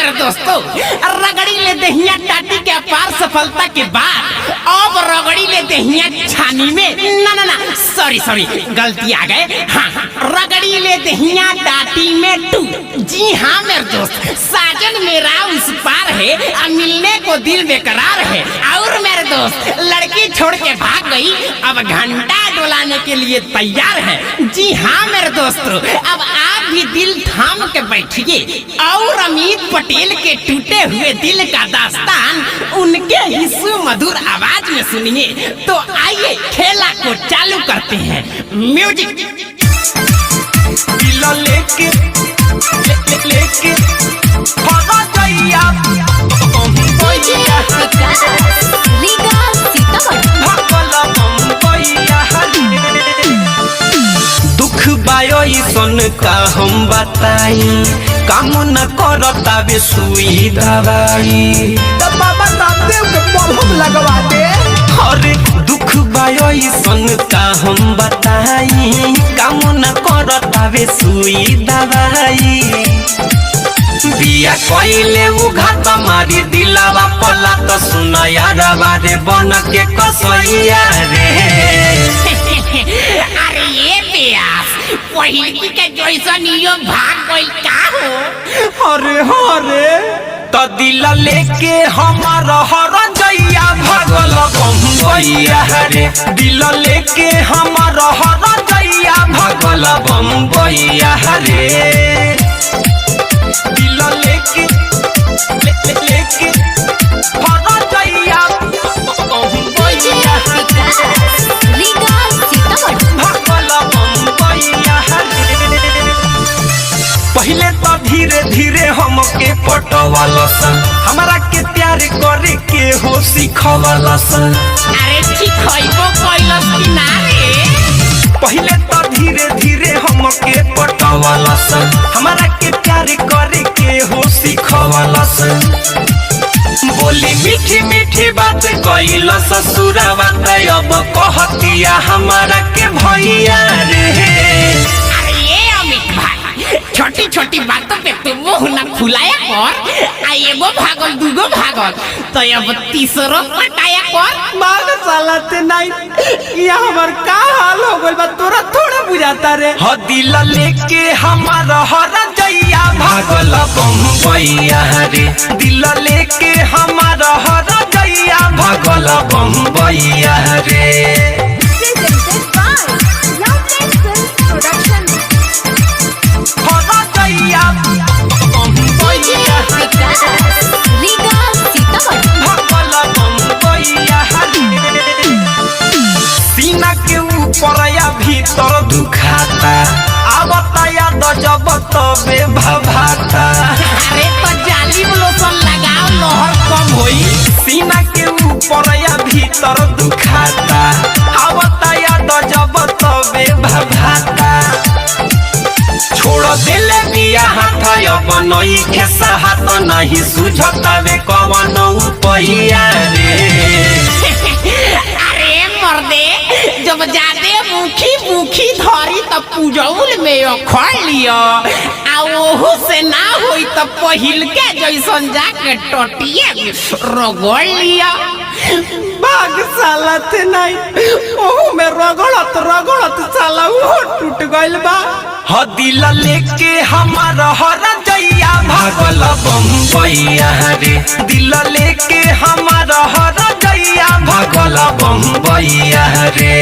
मेरे दोस्तों, रगड़ी ले दहिया टाटी के अपार सफलता के बाद अब रगड़ी ले दहिया छानी में ना सॉरी गलती आ गए। हाँ, रगड़ी ले दहिया टाटी में टू। जी हाँ मेरे दोस्त, साजन मेरा उस पार है, मिलने को दिल बेकरार है। और मेरे दोस्त लड़की छोड़ के भाग गई, अब घंटा डोलाने के लिए तैयार है। जी हाँ मेरे दोस्तों, अब आप भी दिल थाम के बैठिए और अमित पटेल के टूटे हुए दिल का दास्तान उनके हिस्सू मधुर आवाज में सुनिए। तो आइए खेला को चालू करते हैं। म्यूजिक। दिल लेके भागा जइया दुख बायो सन का हम बताई, काम न करता बे सुई दवाई। बाबा रामदेव के पलहम लगवा दे। अरे दुख बायो सन का हम बताई, काम न करता बे सुई दवाई। बिया कइले उघात मारी दिलावा पला तो सुना यार बारे बन के कसैया रे। अरे ये प्यास पहिलकी के जैसन यो भाग गइल का हो? अरे तो दिल लेके हमार हर जइया भगल बम्बैया रे। दिल लेके हमार हर जइया भगल बम्बैया रे। दिल लेके हर जइया बम्बैया भगल बम्बैया रे। पहले तो धीरे धीरे हमके पटवाला सन, हमरा के प्यार करे के हो सिखवाला सन। अरे ठीक होइबो कइलस कि ना रे? पहले तो धीरे धीरे हमके पटवाला सन, हमरा के प्यार करे के हो सिखवाला सन। बोली मीठी मीठी बात कइला ससुरावा त अब कहतिया हमरा के भैया रे। अरे ये अमित भाई, छोटी छोटी बातों पे तुम मुंह न फुलाया कर। आ एगो भागल दूगो भागल तो अब तीसरो पटाया कर। मांग साला ते नहीं, ये हमर का हाल हो गइल बा तोरा थोड़ा बुझाता रे। ह दिल लेके हमार हर जइया भागल बम्बैया रे। दिल लेके हमार हर जइया भागल बम्बैया रे। सीना के ऊपर या भीतर दुखाता, आवता याद जब तबे भभाता। अरे तो जालिम लोशन लगाओ, लहर कम होई। सीना के ऊपर या भीतर दुखाता, आवता याद जब तबे भभाता। छोड़ दिले बिया हाथ अब नई खेसा हाथ नहीं सुझता वे कवन उपैया रे। अरे मर्दे, जब जादे मुखी धरी तब पूजौल में अखड़ लियो, आ ओहू से ना होई तब पहिल के जैसन जाके टटिए रगड़ लिया। भाग साला ते नहीं, ओहू में रगड़त साला वो टूट गइल बा। ह दिल लेके हमार हर जइया भागल बम्बैया रे। दिल लेके हमार हर जइया भागल बम्बैया रे।